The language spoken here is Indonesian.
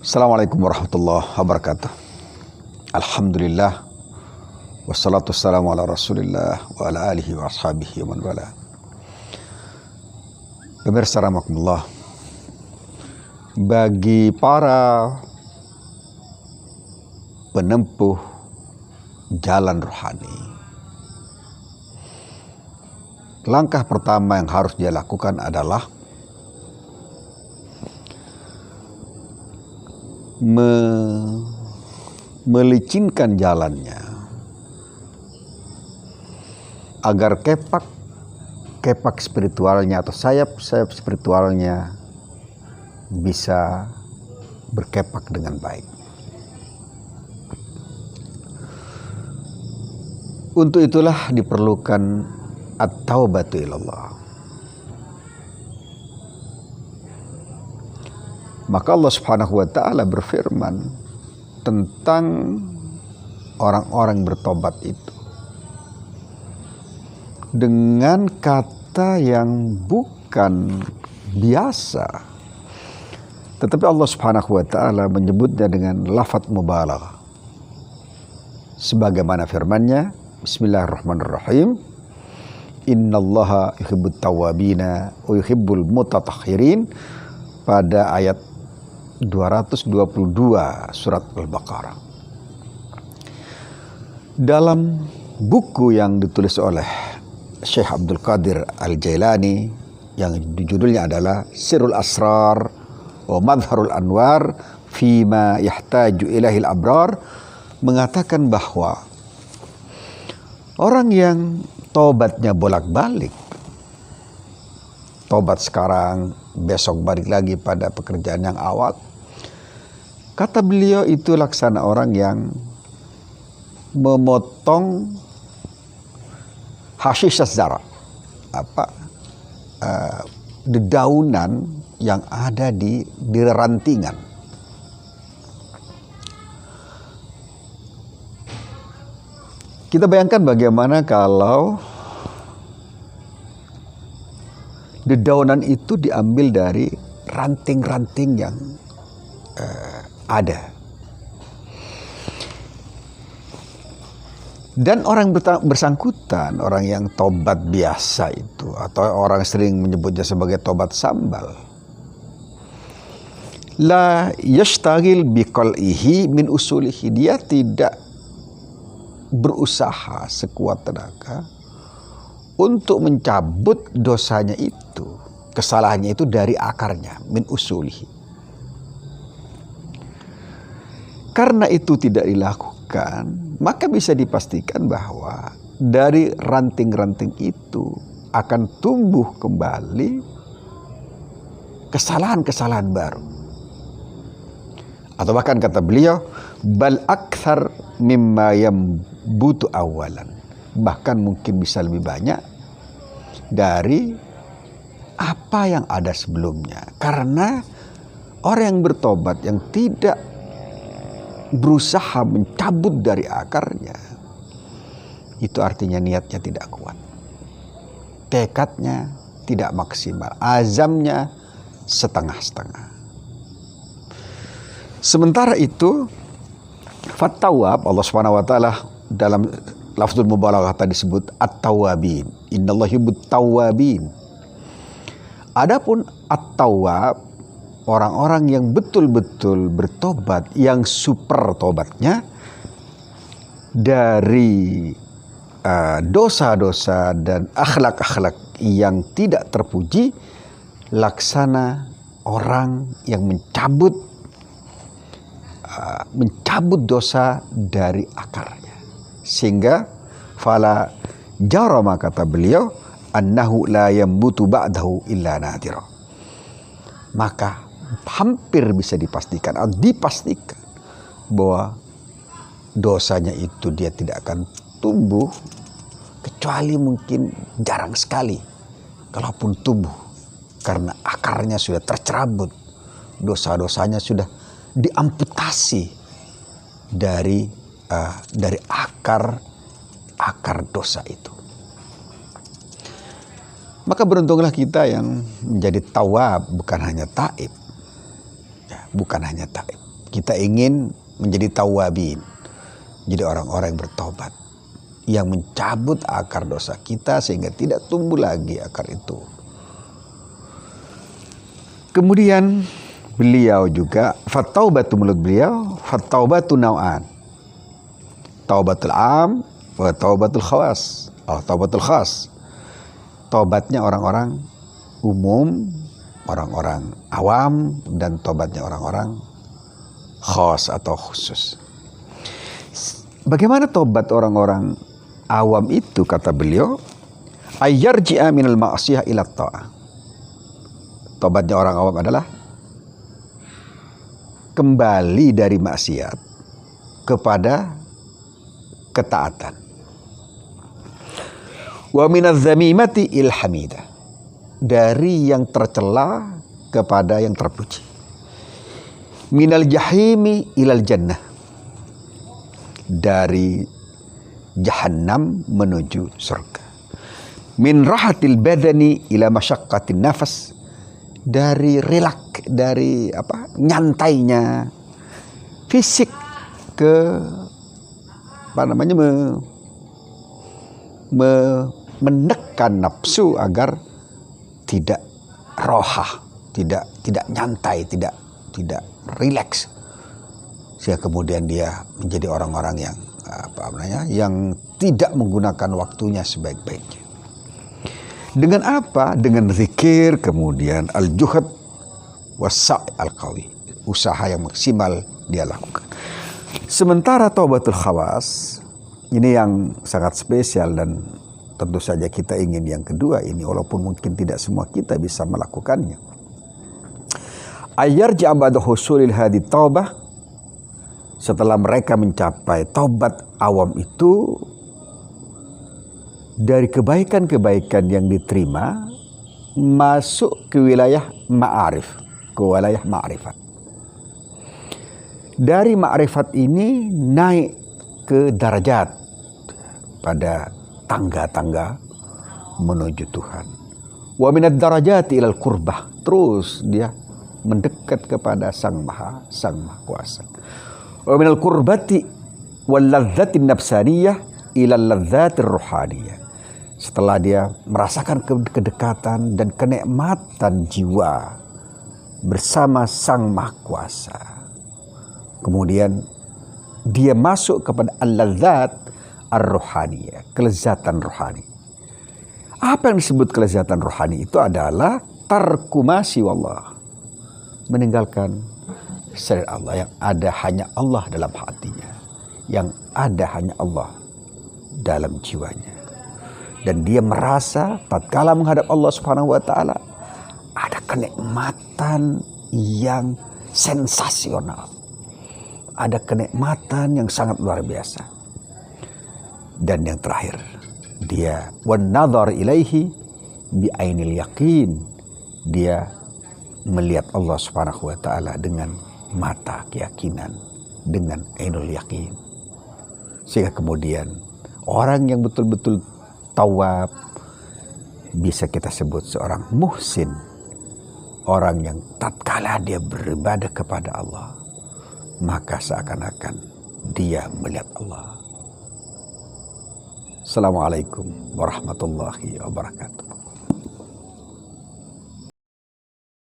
Assalamualaikum warahmatullahi wabarakatuh. Alhamdulillah. Wassalatu wassalamu ala rasulillah wa ala alihi wa ashabihi wa man wala. Pemirsa rahmatullah, bagi para penempuh jalan rohani, langkah pertama yang harus dia lakukan adalah melicinkan jalannya agar kepak spiritualnya atau sayap-sayap spiritualnya bisa berkepak dengan baik. Untuk itulah diperlukan at-taubatu ilallah. Maka Allah Subhanahu wa ta'ala berfirman tentang orang-orang bertobat itu dengan kata yang bukan biasa, tetapi Allah Subhanahu wa ta'ala menyebutnya dengan lafadz mubalaghah, sebagaimana firman-Nya, Bismillahirrahmanirrahim, Innallaha yuhibbut tawwabina wa yuhibbul mutatahhirin, pada ayat 222 surat Al-Baqarah. Dalam buku yang ditulis oleh Syekh Abdul Qadir Al-Jailani yang judulnya adalah Sirrul Asrar wa Madharul Anwar Fima Yahtaju Ilahil Abrar, mengatakan bahwa orang yang tobatnya bolak-balik, tobat sekarang, besok balik lagi pada pekerjaan yang awal, kata beliau itu laksana orang yang memotong hashish zara, dedaunan yang ada di rantingan. Kita bayangkan bagaimana kalau dedaunan itu diambil dari ranting-ranting yang ada. Dan orang bersangkutan, orang yang tobat biasa itu, atau orang sering menyebutnya sebagai tobat sambal, la yashtagil biqal'ihi min usulihi, dia tidak berusaha sekuat tenaga untuk mencabut dosanya itu, kesalahannya itu dari akarnya, min usulihi. Karena itu tidak dilakukan, maka bisa dipastikan bahwa dari ranting-ranting itu akan tumbuh kembali kesalahan-kesalahan baru. Atau bahkan kata beliau, bal akthar mimma yambutu awalan, bahkan mungkin bisa lebih banyak dari apa yang ada sebelumnya. Karena orang yang bertobat, yang tidak berusaha mencabut dari akarnya, itu artinya niatnya tidak kuat, tekadnya tidak maksimal, azamnya setengah-setengah. Sementara itu fattawab, Allah Subhanahu wa ta'ala dalam lafzul mubalaghah tadi disebut at-tawwabin. Innallaha yuhibbut tawwabin. Adapun at-tawwab, orang-orang yang betul-betul bertobat, yang super tobatnya dari dosa-dosa dan akhlak-akhlak yang tidak terpuji, laksana orang yang mencabut dosa dari akarnya. Sehingga fala jarama, kata beliau, annahu la yambutu ba'dahu illa nadira. Maka hampir bisa dipastikan atau dipastikan bahwa dosanya itu dia tidak akan tumbuh, kecuali mungkin jarang sekali kalaupun tumbuh, karena akarnya sudah tercerabut, dosa-dosanya sudah diamputasi dari akar dosa itu. Maka beruntunglah kita yang menjadi tawab, bukan hanya taib. Bukan hanya taib. Kita ingin menjadi tawabin, jadi orang-orang yang bertobat, yang mencabut akar dosa kita sehingga tidak tumbuh lagi akar itu. Kemudian beliau juga, fattaubatu menurut beliau, fattaubatu nau'an. Taubatul am wa taubatul khawas. Taubatul khas. Taubatnya orang-orang umum, orang-orang awam, dan taubatnya orang-orang khas atau khusus. Bagaimana taubat orang-orang awam itu, kata beliau, ayyarji'a minal ma'asiyah ila ta'ah. Taubatnya orang awam adalah kembali dari maksiat kepada ketaatan. Wa minadz zamimati il hamidah. Dari yang tercela kepada yang terpuji. Minal jahimi ilal jannah. Dari jahannam menuju surga. Min rahatil badani ila masyaqqatin nafas. Dari nyantainya fisik ke menekan nafsu agar tidak rohah, tidak nyantai, tidak rileks, sehingga kemudian dia menjadi orang-orang yang tidak menggunakan waktunya sebaik-baiknya. Dengan apa? Dengan zikir, kemudian al-juhad was-sa'i al-qawi, usaha yang maksimal dia lakukan. Sementara taubatul khawas ini yang sangat spesial, dan tentu saja kita ingin yang kedua ini, walaupun mungkin tidak semua kita bisa melakukannya. Ayyarji'a ba'da husulil hadi taubah, setelah mereka mencapai taubat awam itu, dari kebaikan-kebaikan yang diterima masuk ke wilayah ma'arif, ke wilayah ma'rifat. Dari ma'rifat ini naik ke darajat, pada tangga-tangga menuju Tuhan. Wa minad darajati ilal qurbah, terus dia mendekat kepada Sang Maha Kuasa. Wa minal qurbati wal ladzatin nafsaniyah ilal ladzatir ruhaniyah. Setelah dia merasakan kedekatan dan kenikmatan jiwa bersama Sang Maha Kuasa, kemudian dia masuk kepada al-ladzat ar-ruhaniyah, kelezatan rohani. Apa yang disebut kelezatan rohani itu adalah tarku ma siwallah, meninggalkan selain Allah, yang ada hanya Allah dalam hatinya, yang ada hanya Allah dalam jiwanya. Dan dia merasa tatkala menghadap Allah Subhanahu wa taala ada kenikmatan yang sensasional. Ada kenikmatan yang sangat luar biasa. Dan yang terakhir, dia wan nadhar ilaihi bi ainil yaqin. Dia melihat Allah Subhanahu wa taala dengan mata keyakinan, dengan ainul yaqin. Sehingga kemudian orang yang betul-betul tawab bisa kita sebut seorang muhsin, orang yang tatkala dia beribadah kepada Allah maka seakan-akan dia melihat Allah. Assalamualaikum warahmatullahi wabarakatuh.